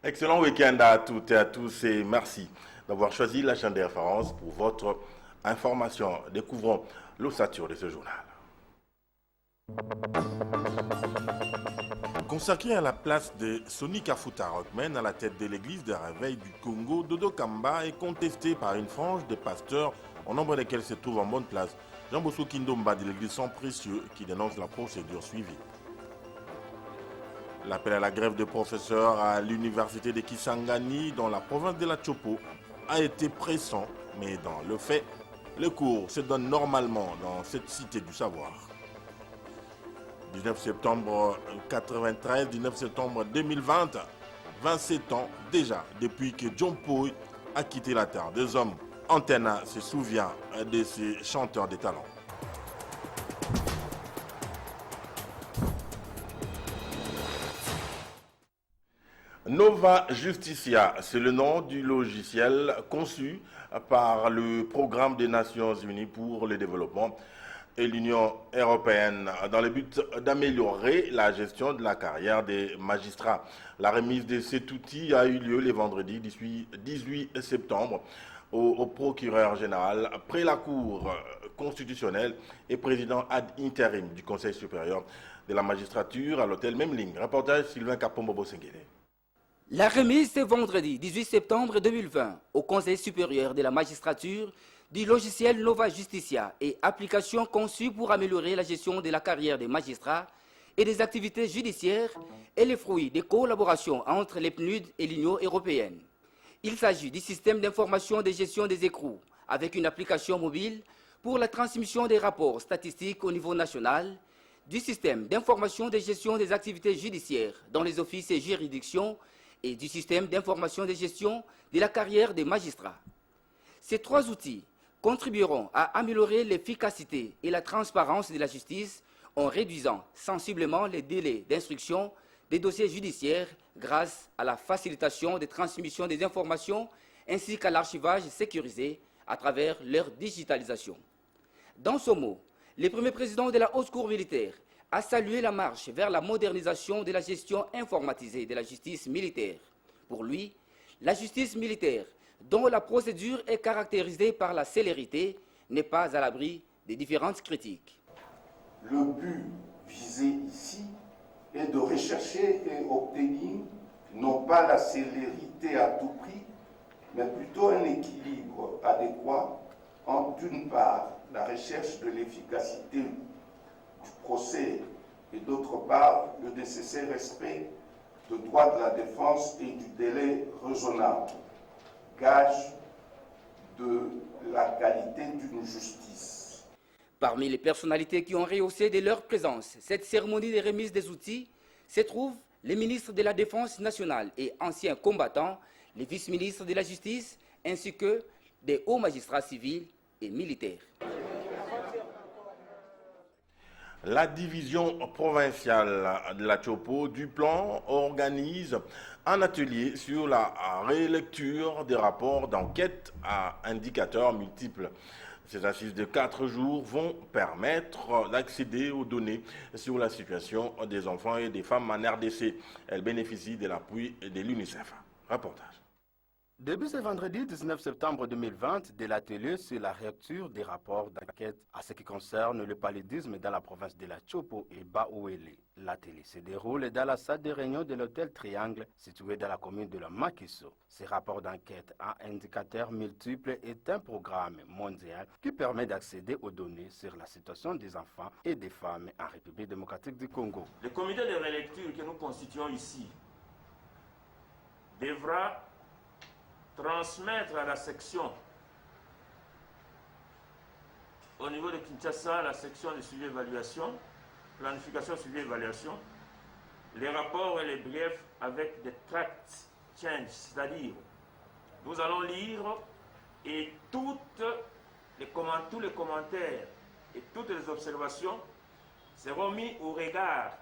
Excellent week-end à toutes et à tous et merci d'avoir choisi la chaîne des références pour votre information. Découvrons l'ossature de ce journal. Consacré à la place de Sonny Kafuta Rockman à la tête de l'église de réveil du Congo, Dodo Kamba est contesté par une frange des pasteurs, au nombre desquels se trouve en bonne place Jean Bosso Kindomba de l'église Sans Précieux qui dénonce la procédure suivie. L'appel à la grève de professeurs à l'université de Kisangani dans la province de la Chopo a été pressant, mais dans le fait, le cours se donne normalement dans cette cité du savoir. 19 septembre 1993, 19 septembre 2020, 27 ans déjà depuis que John Poy a quitté la terre des hommes. Antenna se souvient de ses chanteurs de talent. Nova Justicia, c'est le nom du logiciel conçu par le Programme des Nations Unies pour le développement et l'Union européenne dans le but d'améliorer la gestion de la carrière des magistrats. La remise de cet outil a eu lieu le vendredi 18 septembre au procureur général près la Cour constitutionnelle et président ad interim du Conseil supérieur de la magistrature à l'hôtel Memling. Reportage Sylvain Kapombo-Senguele. La remise ce vendredi 18 septembre 2020 au Conseil supérieur de la magistrature du logiciel Nova Justicia et application conçue pour améliorer la gestion de la carrière des magistrats et des activités judiciaires est le fruit des collaborations entre les PNUD et l'Union européenne. Il s'agit du système d'information de gestion des écrous avec une application mobile pour la transmission des rapports statistiques au niveau national, du système d'information de gestion des activités judiciaires dans les offices et juridictions et du système d'information de gestion de la carrière des magistrats. Ces trois outils contribueront à améliorer l'efficacité et la transparence de la justice en réduisant sensiblement les délais d'instruction des dossiers judiciaires grâce à la facilitation des transmissions des informations ainsi qu'à l'archivage sécurisé à travers leur digitalisation. Dans ce mot, le premier président de la Haute Cour militaire a salué la marche vers la modernisation de la gestion informatisée de la justice militaire. Pour lui, la justice militaire, dont la procédure est caractérisée par la célérité, n'est pas à l'abri des différentes critiques. Le but visé ici est de rechercher et obtenir non pas la célérité à tout prix, mais plutôt un équilibre adéquat entre d'une part la recherche de l'efficacité du procès et d'autre part le nécessaire respect des droits de la défense et du délai raisonnable, gage de la qualité d'une justice. Parmi les personnalités qui ont rehaussé de leur présence cette cérémonie de remise des outils se trouvent les ministres de la Défense nationale et anciens combattants, les vice-ministres de la Justice ainsi que des hauts magistrats civils et militaires. La division provinciale de la Chopo du plan organise un atelier sur la rélecture des rapports d'enquête à indicateurs multiples. Ces assises de 4 jours vont permettre d'accéder aux données sur la situation des enfants et des femmes en RDC. Elles bénéficient de l'appui de l'UNICEF. Reportage. Début ce vendredi 19 septembre 2020, de l'atelier sur la rélecture des rapports d'enquête à ce qui concerne le paludisme dans la province de la Chopo et Baouélé. L'atelier se déroule dans la salle de réunion de l'hôtel Triangle situé dans la commune de la Makiso. Ce rapport d'enquête à indicateurs multiples est un programme mondial qui permet d'accéder aux données sur la situation des enfants et des femmes en République démocratique du Congo. Le comité de relecture que nous constituons ici devra transmettre à la section au niveau de Kinshasa, la section de suivi évaluation, planification suivi évaluation, les rapports et les briefs avec des tracts change, c'est-à-dire nous allons lire et tous les commentaires et toutes les observations seront mis au regard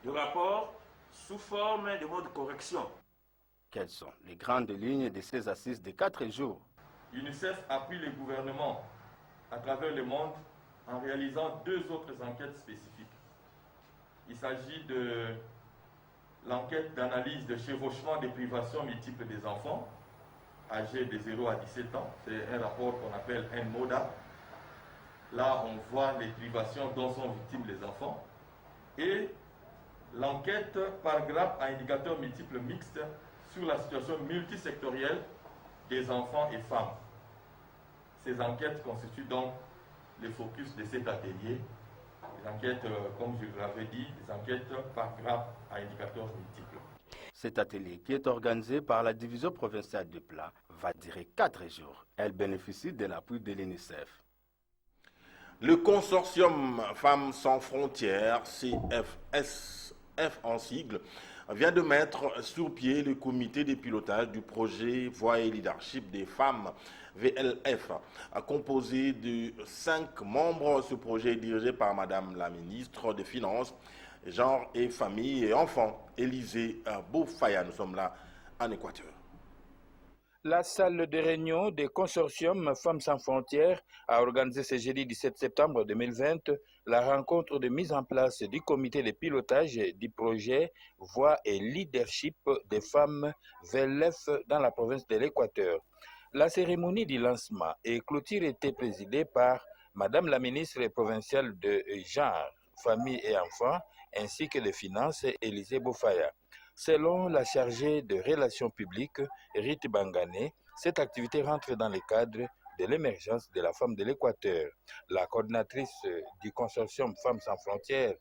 du rapport sous forme de mode de correction. Quelles sont les grandes lignes de ces assises de 4 jours? UNICEF appuie le gouvernement à travers le monde en réalisant 2 autres enquêtes spécifiques. Il s'agit de l'enquête d'analyse de chevauchement des privations multiples des enfants âgés de 0 à 17 ans. C'est un rapport qu'on appelle NMODA. Là, on voit les privations dont sont victimes les enfants. Et l'enquête par grappe à indicateurs multiples mixtes sur la situation multisectorielle des enfants et femmes. Ces enquêtes constituent donc le focus de cet atelier. Des enquêtes, comme je l'avais dit, des enquêtes par grappe à indicateurs multiples. Cet atelier, qui est organisé par la division provinciale de Pla, va durer 4 jours. Elle bénéficie de l'appui de l'UNICEF. Le consortium Femmes sans frontières, CFSF en sigle, vient de mettre sur pied le comité de pilotage du projet Voix et Leadership des femmes, VLF, composé de 5 membres. Ce projet est dirigé par Madame la ministre des Finances, Genre et Famille et Enfants, Élisée Bofaya. Nous sommes là en Équateur. La salle de réunion des consortiums Femmes sans frontières a organisé ce jeudi 17 septembre 2020 la rencontre de mise en place du comité de pilotage du projet Voix et Leadership des femmes VLF dans la province de l'Équateur. La cérémonie du lancement et clôture était présidée par Madame la ministre provinciale de Genre, Famille et Enfants, ainsi que des Finances, Élisée Bofaya. Selon la chargée de relations publiques, Rite Bangane, cette activité rentre dans le cadre de l'émergence de la femme de l'Équateur. La coordinatrice du consortium Femmes sans frontières,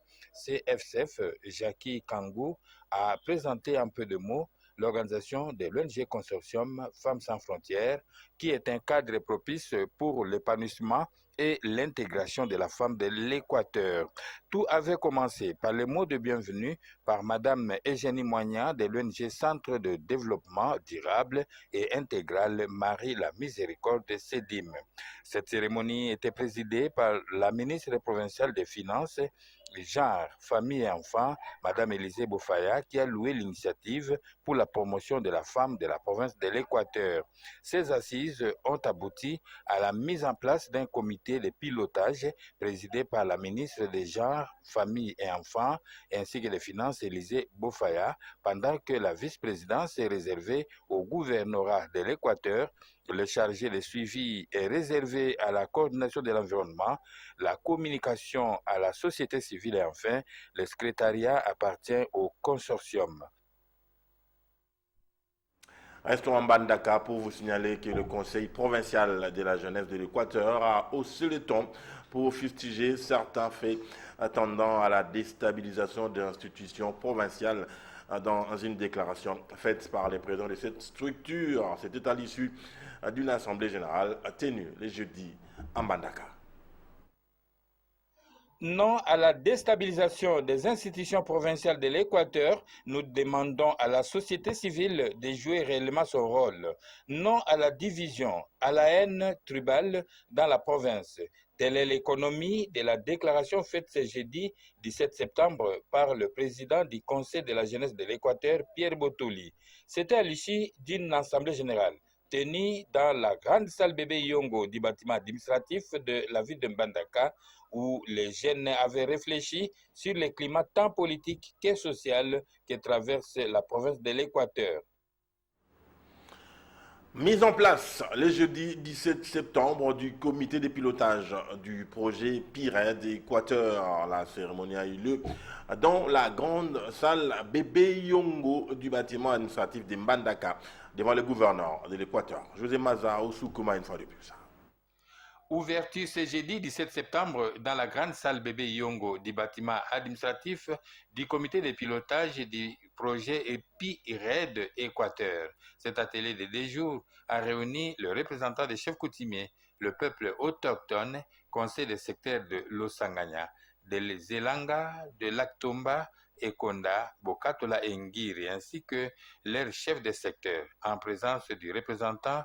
CFSF, Jackie Kangou, a présenté en peu de mots l'organisation de l'ONG Consortium Femmes sans frontières, qui est un cadre propice pour l'épanouissement et l'intégration de la femme de l'Équateur. Tout avait commencé par le mot de bienvenue par Madame Eugénie Moignat de l'ONG Centre de développement durable et intégral Marie la Miséricorde de Sédim. Cette cérémonie était présidée par la ministre provinciale des Finances, Genre, Famille et Enfants, Madame Élisée Bofaya, qui a loué l'initiative pour la promotion de la femme de la province de l'Équateur. Ces assises ont abouti à la mise en place d'un comité de pilotage présidé par la ministre des Genres, Famille et Enfants, ainsi que des Finances, Élisée Bofaya, pendant que la vice-présidence est réservée au gouvernorat de l'Équateur. Le chargé de suivi est réservé à la coordination de l'environnement, la communication à la société civile et enfin, le secrétariat appartient au consortium. Restons en Bandaka pour vous signaler que le Conseil provincial de la jeunesse de l'Équateur a haussé le ton pour fustiger certains faits tendant à la déstabilisation des institutions provinciales dans une déclaration faite par les présidents de cette structure. C'était à l'issue d'une assemblée générale tenue le jeudi en Bandaka. Non à la déstabilisation des institutions provinciales de l'Équateur, nous demandons à la société civile de jouer réellement son rôle. Non à la division, à la haine tribale dans la province. Telle est l'économie de la déclaration faite ce jeudi 17 septembre par le président du Conseil de la jeunesse de l'Équateur, Pierre Botouli. C'était à l'issue d'une assemblée générale tenue dans la grande salle Bébé Yongo du bâtiment administratif de la ville de Mbandaka, où les jeunes avaient réfléchi sur le climat tant politique que social que traverse la province de l'Équateur. Mise en place le jeudi 17 septembre du comité de pilotage du projet PIRED Équateur. La cérémonie a eu lieu dans la grande salle Bébé Yongo du bâtiment administratif de Mbandaka devant le gouverneur de l'Équateur, José Maza Ousoukuma, une fois de plus. Ouverture ce jeudi 17 septembre dans la grande salle Bébé Yongo du bâtiment administratif du comité de pilotage du projet PIRED Équateur. Cet atelier de 2 jours a réuni le représentant des chefs coutumiers, le peuple autochtone, conseil des secteurs de Losanganya, de Zelanga, de Laktomba, Ekonda, Bokatola et Ngiri, ainsi que leurs chefs de secteur, en présence du représentant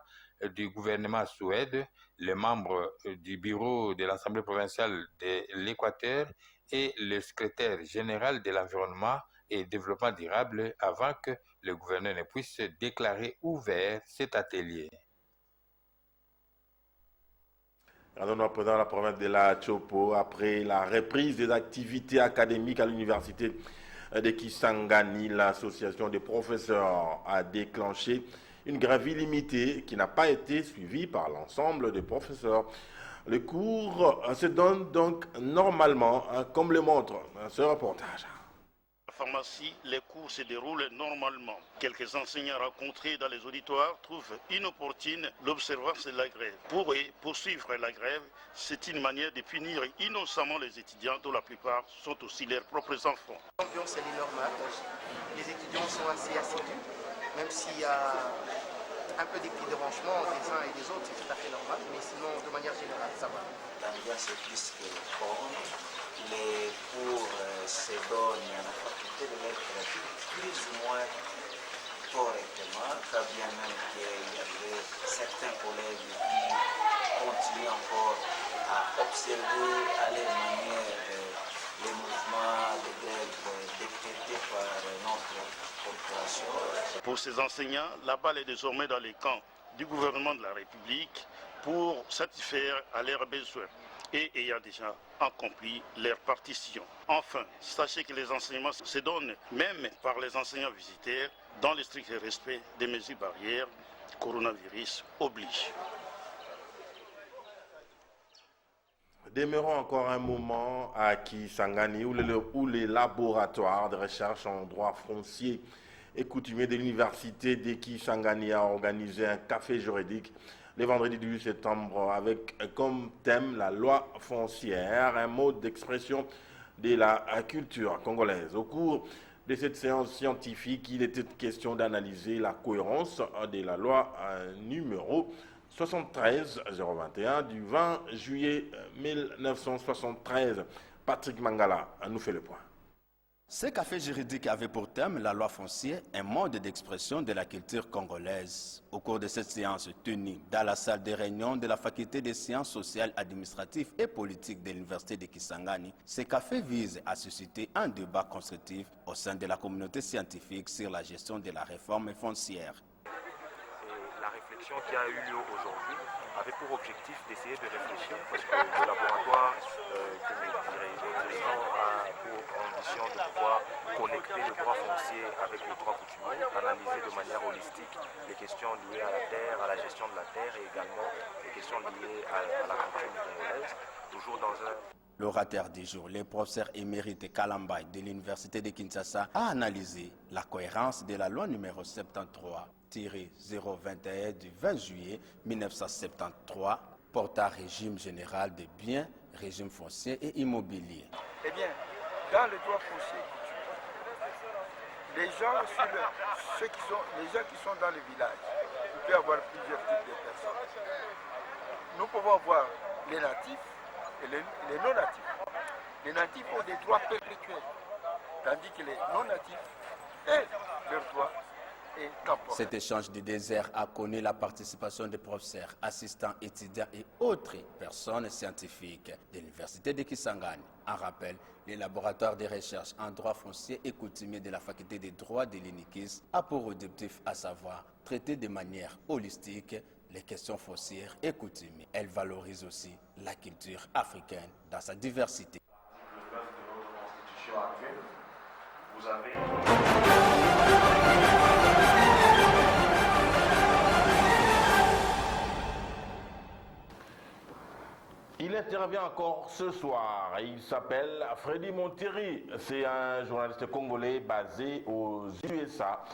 du gouvernement souhaite, les membres du bureau de l'Assemblée provinciale de l'Équateur et le secrétaire général de l'environnement et développement durable avant que le gouverneur ne puisse déclarer ouvert cet atelier. Rendons-nous à présent à la province de la Chopo. Après la reprise des activités académiques à l'université de Kisangani, l'association des professeurs a déclenché une grève illimitée qui n'a pas été suivie par l'ensemble des professeurs. Les cours se donnent donc normalement, comme le montre ce reportage. Pharmacie, les cours se déroulent normalement. Quelques enseignants rencontrés dans les auditoires trouvent inopportune l'observance de la grève. Pour eux, poursuivre la grève, c'est une manière de punir innocemment les étudiants dont la plupart sont aussi leurs propres enfants. L'ambiance, elle est normale. Les étudiants sont assez assidus, même s'il y a un peu des petits dérangements des uns et des autres, c'est tout à fait normal, mais sinon, de manière générale, ça va. L'ambiance est plus que bonne. Les cours se donnent à la faculté de lettres pratiques plus ou moins correctement, quand bien même qu'il y avait certains collègues qui continuent encore à observer à leur manière les mouvements de grève décrétés par notre corporation. Pour ces enseignants, la balle est désormais dans les camps du gouvernement de la République pour satisfaire à leurs besoins et ayant déjà accompli leur partition. Enfin, sachez que les enseignements se donnent même par les enseignants visiteurs dans le strict respect des mesures barrières, coronavirus oblige. Demeurons encore un moment à Kisangani où les laboratoires de recherche en droit foncier et coutumier de l'université de Kisangani a organisé un café juridique le vendredi 18 septembre avec comme thème la loi foncière, un mode d'expression de la culture congolaise. Au cours de cette séance scientifique, il était question d'analyser la cohérence de la loi numéro 73-021 du 20 juillet 1973. Patrick Mangala nous fait le point. Ce café juridique avait pour thème la loi foncière, un mode d'expression de la culture congolaise. Au cours de cette séance tenue dans la salle de réunion de la faculté des sciences sociales, administratives et politiques de l'université de Kisangani, ce café vise à susciter un débat constructif au sein de la communauté scientifique sur la gestion de la réforme foncière. La réflexion qui a eu lieu aujourd'hui avait pour objectif d'essayer de réfléchir parce que le laboratoire que nous dirigeons a pour ambition de pouvoir connecter le droit foncier avec le droit coutumier, analyser de manière holistique les questions liées à la terre, à la gestion de la terre et également les questions liées à la coutume congolaise, toujours dans un... L'orateur du jour, le professeur émérite Kalambay de l'université de Kinshasa, a analysé la cohérence de la loi numéro 73-021 du 20 juillet 1973 portant régime général des biens, régime foncier et immobilier. Eh bien, dans le droit foncier, les gens qui sont dans les villages, il peut y avoir plusieurs types de personnes. Nous pouvons voir les natifs et les non-natifs. Les natifs ont des droits perpétuels, tandis que les non-natifs, leurs droits est temporaire. Cet échange du désert a connu la participation des professeurs, assistants, étudiants et autres personnes scientifiques de l'université de Kisangani. En rappel, le laboratoire de recherche en droit foncier et coutumier de la faculté des droits de l'UNIKIS a pour objectif à savoir traiter de manière holistique les questions foncières et coutumières. Elle valorise aussi la culture africaine dans sa diversité. Vous avez... Il intervient encore ce soir. Il s'appelle Freddy Montiri. C'est un journaliste congolais basé aux USA,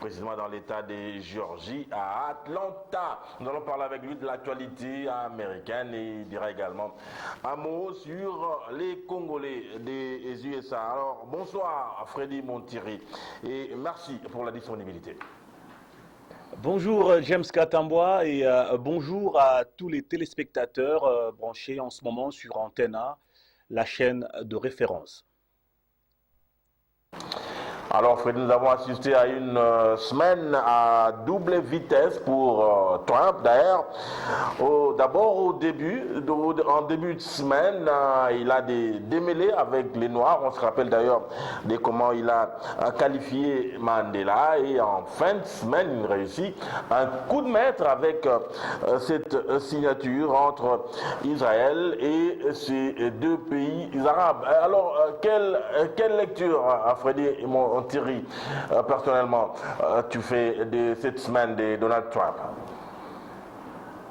précisément dans l'État de Géorgie, à Atlanta. Nous allons parler avec lui de l'actualité américaine et il dira également un mot sur les Congolais des USA. Alors, bonsoir Freddy Montiri et merci pour la disponibilité. Bonjour James Katamboa et bonjour à tous les téléspectateurs branchés en ce moment sur Antena, la chaîne de référence. Alors Fred, nous avons assisté à une semaine à double vitesse pour Trump d'ailleurs. D'abord en début de semaine, il a des démêlés avec les Noirs. On se rappelle d'ailleurs de comment il a qualifié Mandela. Et en fin de semaine, il réussit un coup de maître avec cette signature entre Israël et ces deux pays arabes. Alors, quelle lecture, Freddy et mon Thierry, personnellement, tu fais de cette semaine de Donald Trump?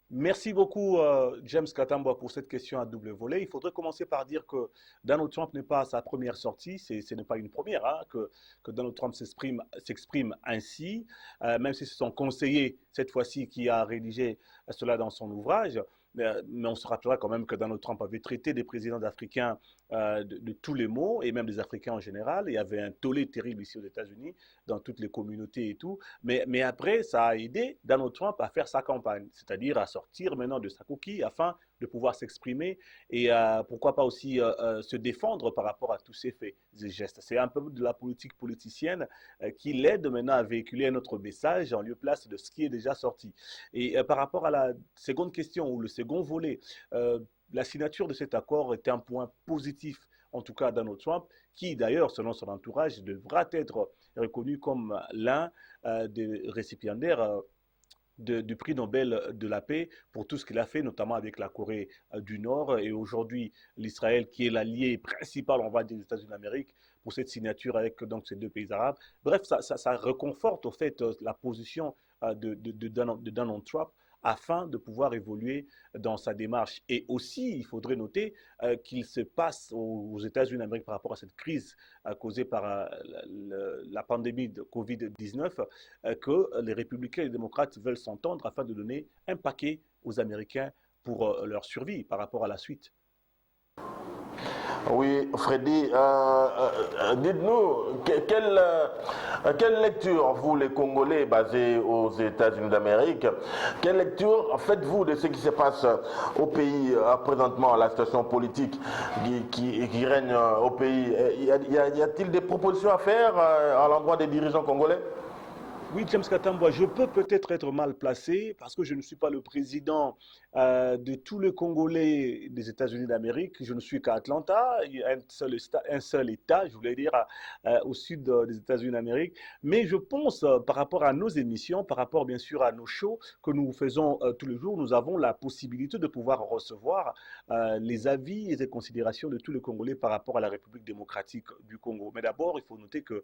Merci beaucoup, James Katambwa, pour cette question à double volet. Il faudrait commencer par dire que Donald Trump n'est pas à sa première sortie, ce n'est pas une première, hein, que Donald Trump s'exprime ainsi, même si c'est son conseiller, cette fois-ci, qui a rédigé cela dans son ouvrage. Mais on se rappellera quand même que Donald Trump avait traité des présidents africains de tous les maux, et même des Africains en général. Il y avait un tollé terrible ici aux États-Unis, dans toutes les communautés et tout. Mais après, ça a aidé Donald Trump à faire sa campagne, c'est-à-dire à sortir maintenant de sa coquille afin de pouvoir s'exprimer et pourquoi pas aussi se défendre par rapport à tous ces faits et gestes. C'est un peu de la politique politicienne qui l'aide maintenant à véhiculer un autre message en lieu et place de ce qui est déjà sorti. Et par rapport à la seconde question ou le second volet, la signature de cet accord est un point positif, en tout cas Donald Trump, qui d'ailleurs, selon son entourage, devra être reconnu comme l'un des récipiendaires du prix Nobel de la paix pour tout ce qu'il a fait, notamment avec la Corée du Nord et aujourd'hui l'Israël qui est l'allié principal, on va dire, des États-Unis d'Amérique pour cette signature avec donc, ces deux pays arabes. Bref, ça reconforte au fait la position de Donald Trump afin de pouvoir évoluer dans sa démarche. Et aussi, il faudrait noter qu'il se passe aux États-Unis d'Amérique par rapport à cette crise causée par la pandémie de Covid-19, que les républicains et les démocrates veulent s'entendre afin de donner un paquet aux Américains pour leur survie par rapport à la suite. Oui, Freddy, dites-nous, quelle lecture, vous les Congolais basés aux États-Unis d'Amérique, quelle lecture faites-vous de ce qui se passe au pays présentement, la situation politique qui règne au pays? Y a-t-il des propositions à faire à l'endroit des dirigeants congolais? Oui, James Katambwa, je peux peut-être être mal placé parce que je ne suis pas le président de tous les Congolais des États-Unis d'Amérique. Je ne suis qu'à Atlanta, il y a un seul État, je voulais dire, au sud des États-Unis d'Amérique. Mais je pense, par rapport à nos émissions, par rapport bien sûr à nos shows que nous faisons tous les jours, nous avons la possibilité de pouvoir recevoir les avis et les considérations de tous les Congolais par rapport à la République démocratique du Congo. Mais d'abord, il faut noter que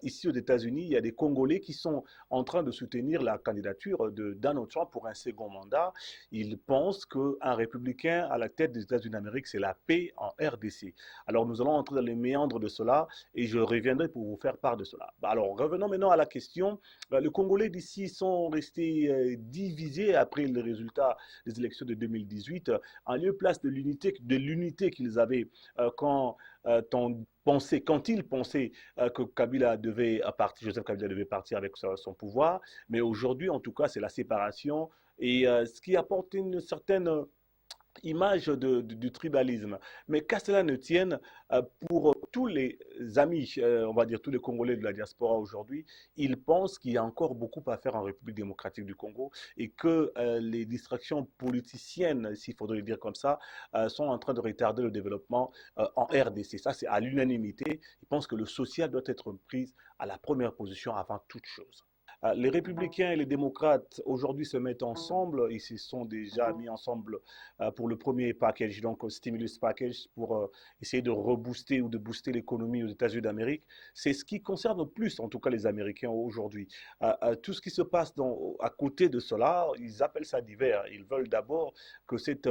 ici aux États-Unis, il y a des Congolais qui sont en train de soutenir la candidature de Donald Trump pour un second mandat. Ils pensent qu'un républicain à la tête des États-Unis d'Amérique, c'est la paix en RDC. Alors nous allons entrer dans les méandres de cela et je reviendrai pour vous faire part de cela. Alors revenons maintenant à la question. Les Congolais d'ici sont restés divisés après le résultat des élections de 2018 en lieu et place de l'unité qu'ils avaient quand ils pensaient que Kabila devait partir, Joseph Kabila devait partir avec son pouvoir, mais aujourd'hui, en tout cas, c'est la séparation et ce qui apporte une certaine image du tribalisme. Mais qu'à cela ne tienne, pour tous les amis, on va dire tous les Congolais de la diaspora aujourd'hui, ils pensent qu'il y a encore beaucoup à faire en République démocratique du Congo et que les distractions politiciennes, s'il faudrait le dire comme ça, sont en train de retarder le développement en RDC. Ça, c'est à l'unanimité. Ils pensent que le social doit être pris à la première position avant toute chose. Les républicains et les démocrates aujourd'hui se mettent ensemble, ils se sont déjà mis ensemble pour le premier package, donc stimulus package, pour essayer de rebooster ou de booster l'économie aux États-Unis d'Amérique. C'est ce qui concerne le plus, en tout cas les Américains aujourd'hui. Tout ce qui se passe à côté de cela, ils appellent ça divers. Ils veulent d'abord que cette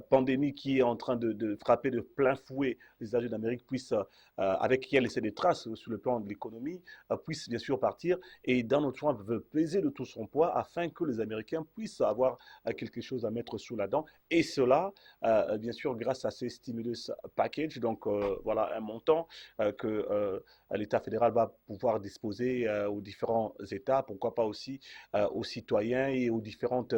pandémie qui est en train de frapper de plein fouet les États-Unis d'Amérique puisse, avec qui elle laisse des traces sur le plan de l'économie, puisse bien sûr partir. Et Donald Trump veut peser de tout son poids afin que les Américains puissent avoir quelque chose à mettre sous la dent. Et cela, bien sûr, grâce à ces stimulus package, donc voilà un montant que l'État fédéral va pouvoir disposer aux différents États, pourquoi pas aussi aux citoyens et aux différentes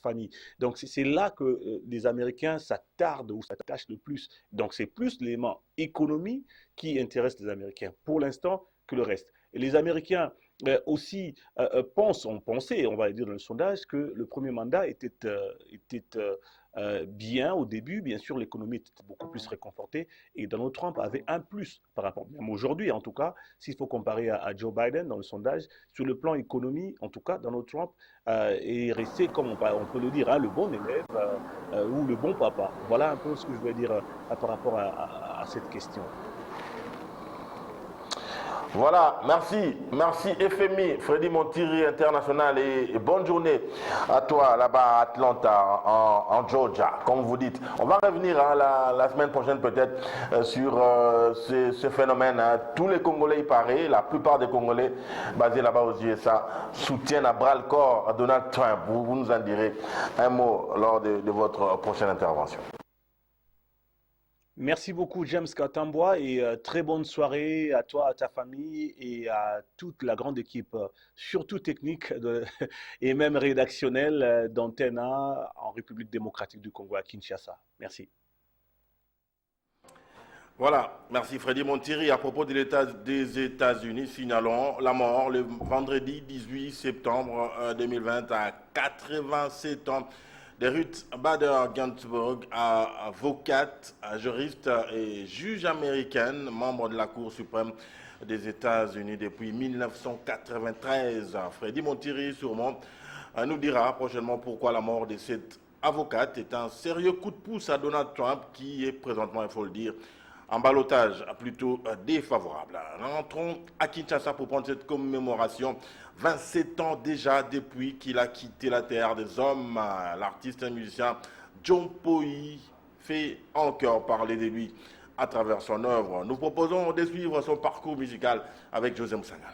familles. Donc c'est là que les Américains s'attardent ou s'attachent le plus. Donc c'est plus l'élément économie qui intéresse les Américains. Pour l'instant, que le reste. Et les Américains aussi ont pensé, on va dire dans le sondage, que le premier mandat était bien au début. Bien sûr, l'économie était beaucoup plus réconfortée et Donald Trump avait un plus par rapport, même aujourd'hui en tout cas, s'il faut comparer à Joe Biden dans le sondage, sur le plan économie, en tout cas, Donald Trump est resté, comme on peut le dire, le bon élève ou le bon papa. Voilà un peu ce que je voulais dire par rapport à cette question. Voilà, merci FMI, Freddy Montiri International et bonne journée à toi là-bas à Atlanta, en Georgia, comme vous dites. On va revenir la semaine prochaine peut-être sur ce phénomène. Tous les Congolais, il paraît, la plupart des Congolais basés là-bas aux USA soutiennent à bras-le-corps Donald Trump. Vous nous en direz un mot lors de votre prochaine intervention. Merci beaucoup James Katamboa et très bonne soirée à toi, à ta famille et à toute la grande équipe, surtout technique et même rédactionnelle d'Antena en République démocratique du Congo à Kinshasa. Merci. Voilà, merci Freddy Montiri. À propos des États-Unis, signalons la mort le vendredi 18 septembre 2020 à 87 ans de Ruth Bader Ginsburg, avocate, juriste et juge américaine, membre de la Cour suprême des États-Unis depuis 1993. Freddy Montiri, sûrement, nous dira prochainement pourquoi la mort de cette avocate est un sérieux coup de pouce à Donald Trump, qui est présentement, il faut le dire, en ballottage plutôt défavorable. Rentrons à Kinshasa pour prendre cette commémoration. 27 ans déjà depuis qu'il a quitté la terre des hommes, l'artiste et musicien John Poi fait encore parler de lui à travers son œuvre. Nous proposons de suivre son parcours musical avec José Moussangala.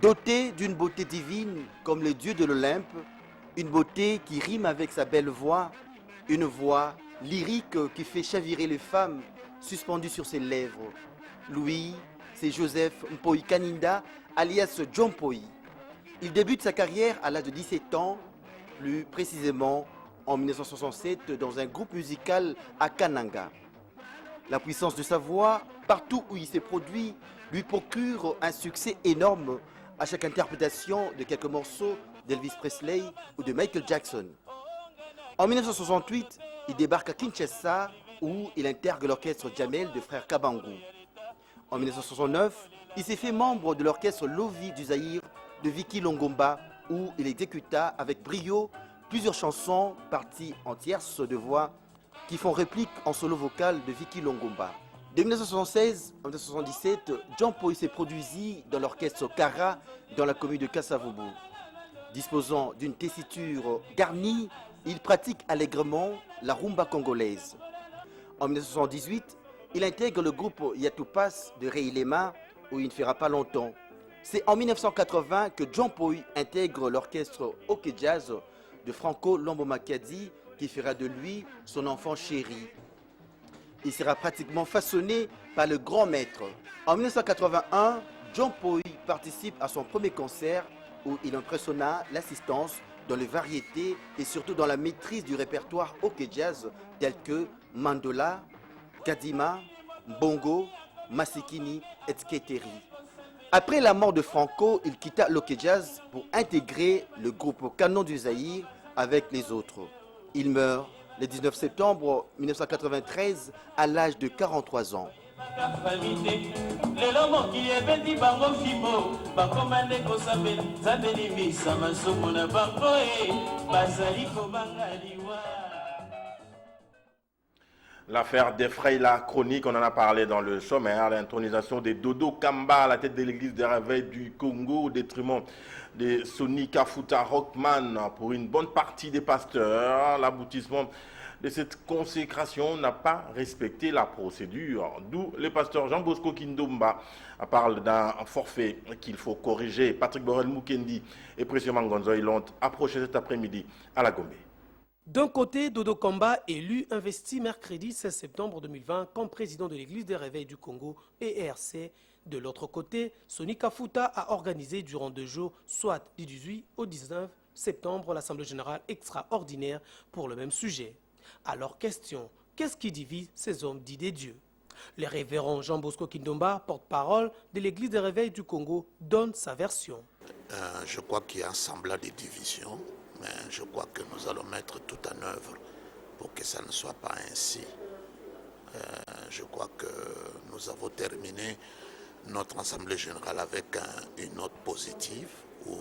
Doté d'une beauté divine comme les dieux de l'Olympe, une beauté qui rime avec sa belle voix, une voix lyrique qui fait chavirer les femmes suspendues sur ses lèvres. Lui, c'est Joseph Mpoi Kaninda, alias John Poi. Il débute sa carrière à l'âge de 17 ans, plus précisément en 1967 dans un groupe musical à Kananga. La puissance de sa voix, partout où il s'est produit, lui procure un succès énorme à chaque interprétation de quelques morceaux d'Elvis Presley ou de Michael Jackson. En 1968, il débarque à Kinshasa où il intègre l'orchestre Jamel de frères Kabangou. En 1969, il s'est fait membre de l'orchestre Lovi du Zaïre de Vicky Longomba où il exécuta avec brio plusieurs chansons parties en tierces de voix qui font réplique en solo vocal de Vicky Longomba. De 1976 à 1977, John Poi s'est produit dans l'orchestre Kara dans la commune de Kasavubu. Disposant d'une tessiture garnie, il pratique allègrement la rumba congolaise. En 1978, il intègre le groupe Yatupas de Reilema, où il ne fera pas longtemps. C'est en 1980 que John Poi intègre l'orchestre OK Jazz de Franco Lombo-Makadi, qui fera de lui son enfant chéri. Il sera pratiquement façonné par le grand maître. En 1981, John Poi participe à son premier concert où il impressionna l'assistance dans les variétés et surtout dans la maîtrise du répertoire OK Jazz tels que Mandola, Kadima, Bongo, Masikini et Sketeri. Après la mort de Franco, il quitta l'OK Jazz pour intégrer le groupe Canon du Zaïre avec les autres. Il meurt le 19 septembre 1993 à l'âge de 43 ans. L'affaire défraye la chronique, on en a parlé dans le sommaire, l'intronisation de Dodo Kamba à la tête de l'église des réveils du Congo au détriment de Sonny Kafuta Rockman pour une bonne partie des pasteurs. L'aboutissement de cette consécration n'a pas respecté la procédure, d'où le pasteur Jean-Bosco Kindomba parle d'un forfait qu'il faut corriger. Patrick Borel Mukendi et Précieux Mangonzo, ils l'ont approché cet après-midi à la Gombe. D'un côté, Dodo Kamba, élu, investi mercredi 16 septembre 2020 comme président de l'Église des Réveils du Congo et ERC. De l'autre côté, Sonny Kafuta a organisé durant 2 jours, soit du 18 au 19 septembre, l'Assemblée générale extraordinaire pour le même sujet. Alors question, qu'est-ce qui divise ces hommes dits des dieux? Le révérend Jean Bosco Kindomba, porte-parole de l'Église des Réveils du Congo, donne sa version. Je crois qu'il y a un semblant de division, mais je crois que nous allons mettre tout en œuvre pour que ça ne soit pas ainsi. Je crois que nous avons terminé notre Assemblée générale avec une note positive où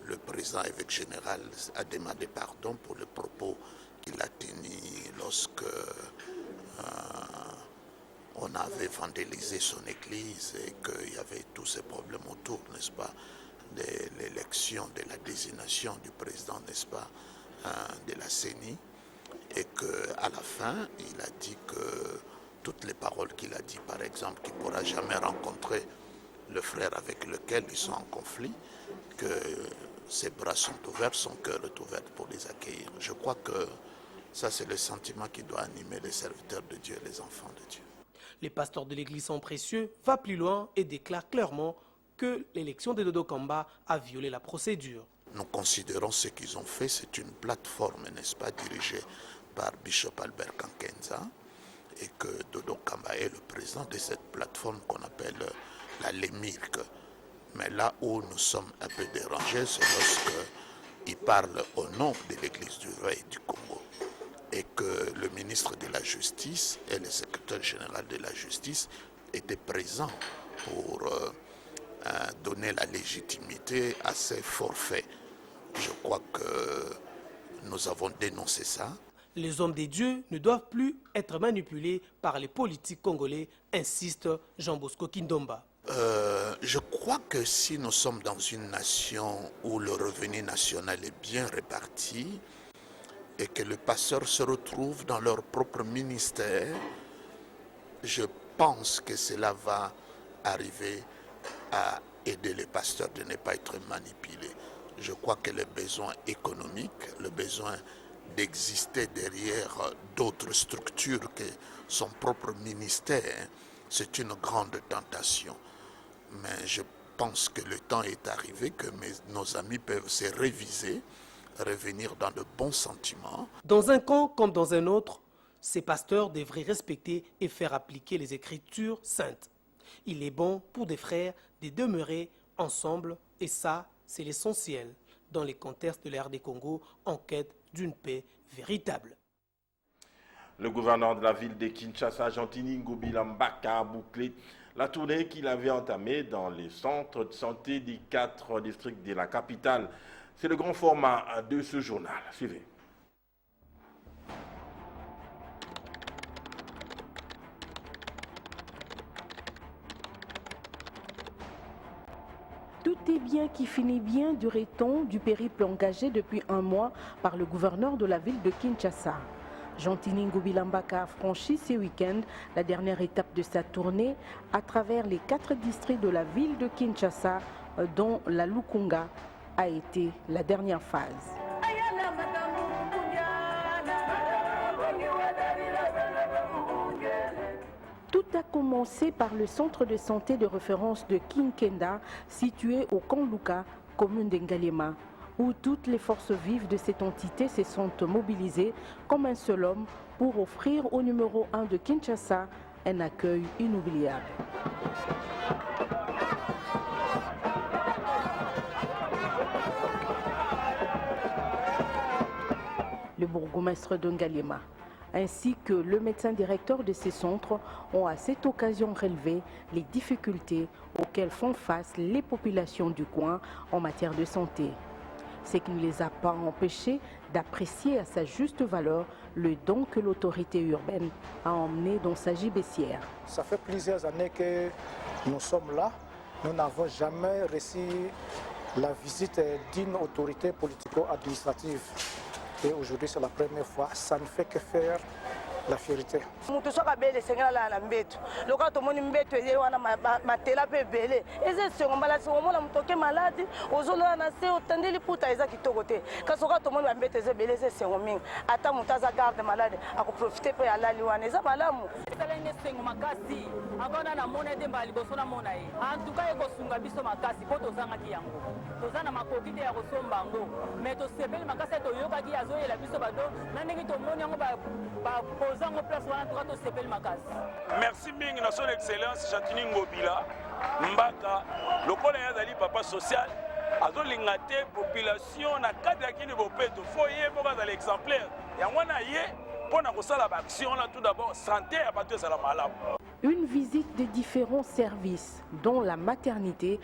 le président évêque général a demandé pardon pour le propos qu'il a tenu lorsque on avait vandalisé son église et qu'il y avait tous ces problèmes autour, n'est-ce pas, de l'élection, de la désignation du président, n'est-ce pas, de la CENI, et qu'à la fin, il a dit que toutes les paroles qu'il a dit, par exemple, qu'il ne pourra jamais rencontrer le frère avec lequel ils sont en conflit, que ses bras sont ouverts, son cœur est ouvert pour les accueillir. Je crois que ça, c'est le sentiment qui doit animer les serviteurs de Dieu et les enfants de Dieu. Les pasteurs de l'Église sont précieux, va plus loin et déclare clairement que l'élection de Dodo Kamba a violé la procédure. Nous considérons ce qu'ils ont fait, c'est une plateforme, n'est-ce pas, dirigée par Bishop Albert Kankenza, et que Dodo Kamba est le président de cette plateforme qu'on appelle la LEMIRC. Mais là où nous sommes un peu dérangés, c'est lorsqu'il parle au nom de l'Église du Réveil du Congo et que le ministre de la Justice et le secrétaire général de la Justice étaient présents pour donner la légitimité à ces forfaits. Je crois que nous avons dénoncé ça. Les hommes des dieux ne doivent plus être manipulés par les politiques congolais, insiste Jean Bosco Kindomba. Je crois que si nous sommes dans une nation où le revenu national est bien réparti et que les pasteurs se retrouvent dans leur propre ministère, je pense que cela va arriver à aider les pasteurs de ne pas être manipulés. Je crois que le besoin économique, le besoin d'exister derrière d'autres structures que son propre ministère, c'est une grande tentation. Mais je pense que le temps est arrivé que nos amis peuvent se réviser, revenir dans de bons sentiments. Dans un camp comme dans un autre, ces pasteurs devraient respecter et faire appliquer les Écritures saintes. Il est bon pour des frères de demeurer ensemble et ça, c'est l'essentiel dans les contextes de l'ère des Congo en quête d'une paix véritable. Le gouverneur de la ville de Kinshasa, Jean-Tini Ngobila Mbaka, a bouclé la tournée qu'il avait entamée dans les centres de santé des 4 districts de la capitale. C'est le grand format de ce journal. Suivez. Tout est bien qui finit bien, dirait-on, du périple engagé depuis 1 mois par le gouverneur de la ville de Kinshasa. Jean-Tini Ngobila Mbaka a franchi ce week-end la dernière étape de sa tournée à travers les 4 districts de la ville de Kinshasa, dont la Lukunga a été la dernière phase. Tout a commencé par le centre de santé de référence de Kinkenda, situé au Kanluka, commune d'Ngalema, où toutes les forces vives de cette entité se sont mobilisées comme un seul homme pour offrir au numéro 1 de Kinshasa un accueil inoubliable. Le bourgmestre de Ngalema ainsi que le médecin directeur de ces centres ont à cette occasion relevé les difficultés auxquelles font face les populations du coin en matière de santé. Ce qui ne les a pas empêchés d'apprécier à sa juste valeur le don que l'autorité urbaine a emmené dans sa gibecière. Ça fait plusieurs années que nous sommes là. Nous n'avons jamais reçu la visite d'une autorité politico-administrative. Et aujourd'hui, c'est la première fois. Ça ne fait que faire la vérité. Mutu soka bele sengela la na mbeto. Loka to moni mbeto eze wana matela pe bele. Eze sengo mbala sengo mona mutoke malade, ozolo na se otandeli puta eza kitoko te. Kasoka to moni mbeto eze bele eze sengo mingi. Ata mutaza garde malade ako profiter pe alali wana eza malamu. Ezala ine sengo makasi. Akona na mona ete mbali boso na mona ye. En tout cas eko sunga biso makasi po tozanga ki yango. Tozana makoki te ya kosomba ngo. Mais to sepeli makasi to yoka ki azoyela biso bado. Na ndenge to moni yango ba merci mingi na son excellence Chantini Ngobila Mbaka lokola yazali papa social azolinga te population na cadre ya kini bopeto fo ye moko azali exemplaire yango na ye mpona kosala baaction na tout d'abord santé ya bato ezala malamu. Une visite de différents services dont la maternité